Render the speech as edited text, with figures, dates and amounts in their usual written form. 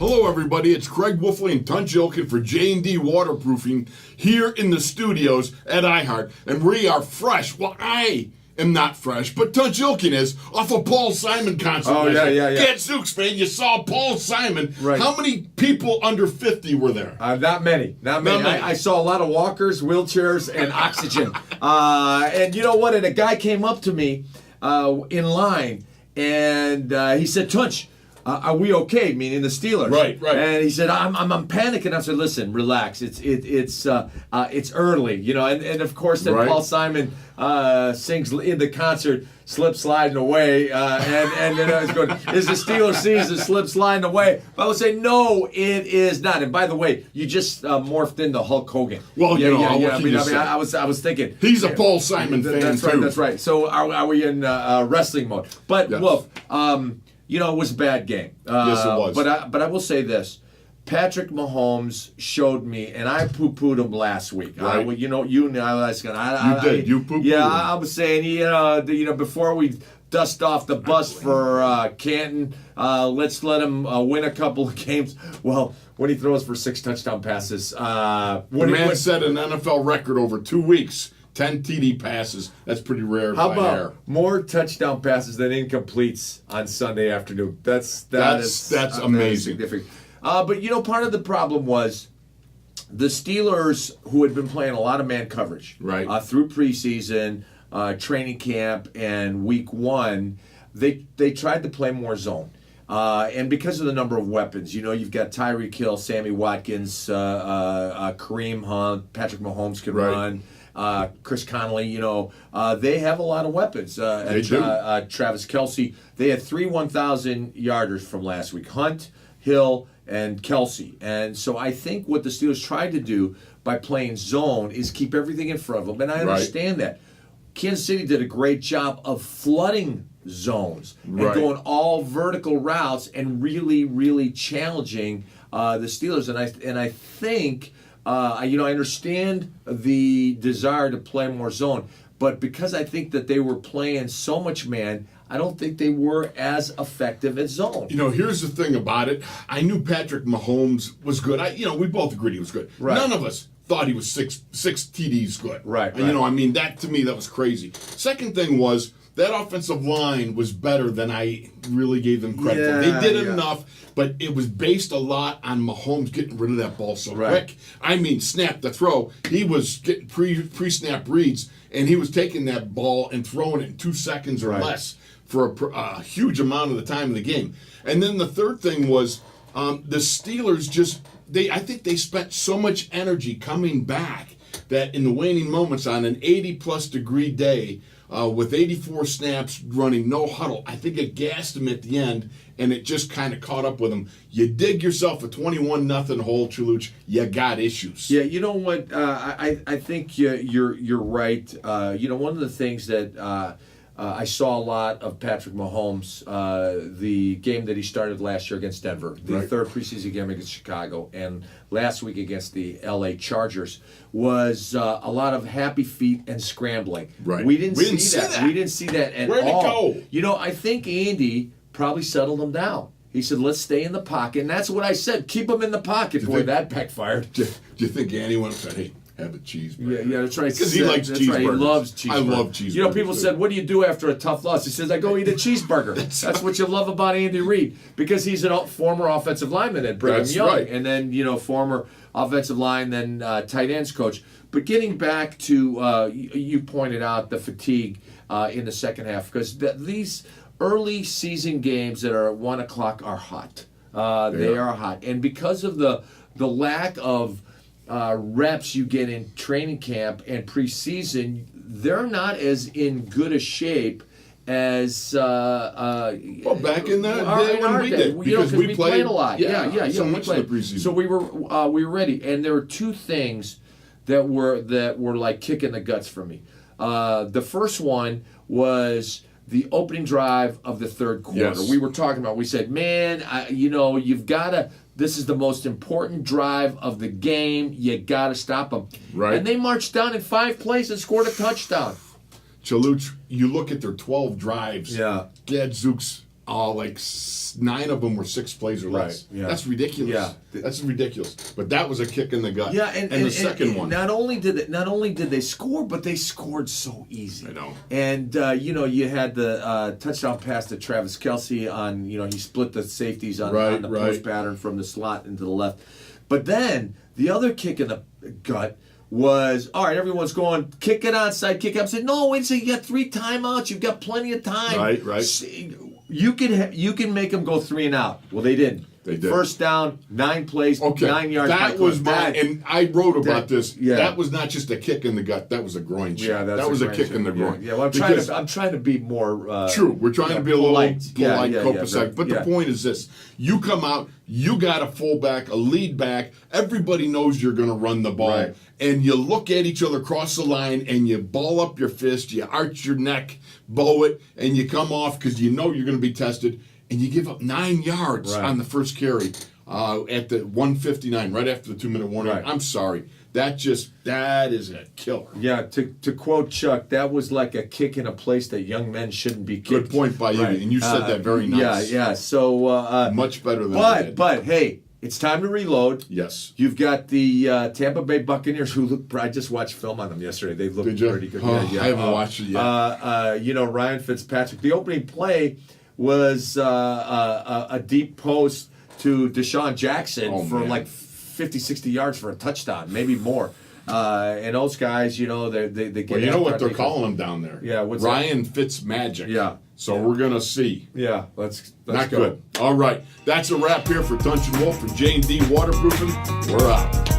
Hello, everybody. It's Craig Wolfley and Tunch Ilkin for J&D Waterproofing here in the studios at iHeart. And we are fresh. Well, I am not fresh, but Tunch Ilkin is off a Paul Simon concert. Oh, yeah. Gadzooks, fan. You saw Paul Simon. Right. How many people under 50 were there? Not many. I saw a lot of walkers, wheelchairs, and oxygen. And you know what? And a guy came up to me in line, and he said, Tunch, are we okay? Meaning the Steelers. Right. And he said, I'm panicking. I said, listen, relax. It's early, you know. And of course, then Paul Simon sings in the concert, "Slip Sliding Away," and then I was going, "Is the Steelers season slip sliding away?" But I would say, no, it is not. And by the way, you just morphed into Hulk Hogan. Well, I was thinking he's a Paul Simon fan that's too. That's right. So are we in wrestling mode? But yes. Wolf, you know, it was a bad game. Yes, it was. But I will say this. Patrick Mahomes showed me, and I poo-pooed him last week. Right. You know, you did. You poo-pooed Yeah, him. I was saying, before we dust off the bus for Canton, let's let him win a couple of games. Well, when he throws for 6 touchdown passes, the man set an NFL record over 2 weeks. 10 TD passes. That's pretty rare. How about more touchdown passes than incompletes on Sunday afternoon? That's amazing. Significant. But, you know, part of the problem was the Steelers, who had been playing a lot of man coverage through preseason, training camp, and week 1, they tried to play more zone. And because of the number of weapons, you know, you've got Tyreek Hill, Sammy Watkins, Kareem Hunt, Patrick Mahomes can run. Chris Conley, you know, they have a lot of weapons. They do. Travis Kelce, they had 3 1,000-yarders from last week. Hunt, Hill, and Kelce. And so I think what the Steelers tried to do by playing zone is keep everything in front of them. And I understand that. Kansas City did a great job of flooding zones and going all vertical routes and really, really challenging the Steelers. And I think... I understand the desire to play more zone, but because I think that they were playing so much man, I don't think they were as effective at zone. You know, here's the thing about it. I knew Patrick Mahomes was good. We both agreed he was good. Right. None of us thought he was six TDs good. Right. You know, I mean, to me, that was crazy. Second thing was, that offensive line was better than I really gave them credit for. They did enough, but it was based a lot on Mahomes getting rid of that ball so quick. I mean, snap the throw. He was getting pre-snap reads, and he was taking that ball and throwing it in 2 seconds or less for a huge amount of the time in the game. And then the third thing was the Steelers I think they spent so much energy coming back that in the waning moments on an 80-plus degree day, with 84 snaps running no huddle, I think it gassed him at the end, and it just kind of caught up with him. You dig yourself a 21-0 hole, Chaluch, you got issues. Yeah, you know what? I think you're right. One of the things that I saw a lot of Patrick Mahomes, the game that he started last year against Denver, the third preseason game against Chicago, and last week against the LA Chargers, was a lot of happy feet and scrambling. Right. We didn't see that. We didn't see that at all. Where'd it go? You know, I think Andy probably settled him down. He said, let's stay in the pocket. And that's what I said. Keep him in the pocket. Boy, that backfired. Do you think Andy went and said, hey, have a cheeseburger? Yeah, that's right. Because he likes cheeseburgers. Right. He loves cheeseburgers. I love cheeseburgers. You know, people said, what do you do after a tough loss? He says, I go eat a cheeseburger. That's what you love about Andy Reid. Because he's a former offensive lineman at Brigham Young. Right. And then, former offensive line, then tight ends coach. But getting back to, you pointed out the fatigue in the second half. Because these early season games that are at 1 o'clock are hot. They are hot. And because of the lack of reps you get in training camp and preseason, they're not as in good a shape as back in that day when we did, because we played a lot. So much of the preseason. So we were ready, and there were 2 things that were like kicking the guts for me. The first one was the opening drive of the third quarter. Yes. We were talking about. We said, man, you've got to. This is the most important drive of the game. You got to stop them. Right. And they marched down in 5 plays and scored a touchdown. Chaluch, you look at their 12 drives. Yeah. Gadzooks, like 9 of them were 6 plays or less. Right, yeah. That's ridiculous. Yeah. That's ridiculous. But that was a kick in the gut. Yeah, and the second one. Not only did they score, but they scored so easy. I know. And you had the touchdown pass to Travis Kelce on. He split the safeties on the post pattern from the slot into the left. But then the other kick in the gut was, all right, everyone's going, kick it onside, kick it. I said, no, wait a second, you got 3 timeouts, you've got plenty of time. Right. You can make them go 3 and out. Well, they didn't. They did. First down, 9 plays, 9 yards. That was and I wrote about this. Yeah. That was not just a kick in the gut. That was a groin shot. Yeah, that was a kick in the groin. Yeah, well, I'm trying to be more true. We're trying to be a little polite, copacetic. But the point is this: you come out, you got a fullback, a lead back. Everybody knows you're going to run the ball, and you look at each other across the line, and you ball up your fist, you arch your neck, bow it, and you come off because you know you're going to be tested. And you give up 9 yards on the first carry at the 1:59, right after the 2-minute warning. Right. I'm sorry. That is a killer. Yeah, to quote Chuck, that was like a kick in a place that young men shouldn't be kicked. Good point by you, and you said that very nice. Yeah. So much better than I did. But hey, it's time to reload. Yes. You've got the Tampa Bay Buccaneers who look. I just watched film on them yesterday. They looked pretty good. Oh, I haven't watched it yet. Ryan Fitzpatrick. The opening play was a deep post to Deshaun Jackson for like 50, 60 yards for a touchdown, maybe more. And those guys, they get. Well, you know what they're calling him down there? Yeah, what's Ryan Fitzmagic. Yeah. So we're gonna see. Yeah, let's Not go. good. All right, that's a wrap here for Tunch and Wolf from J&D Waterproofing. We're out.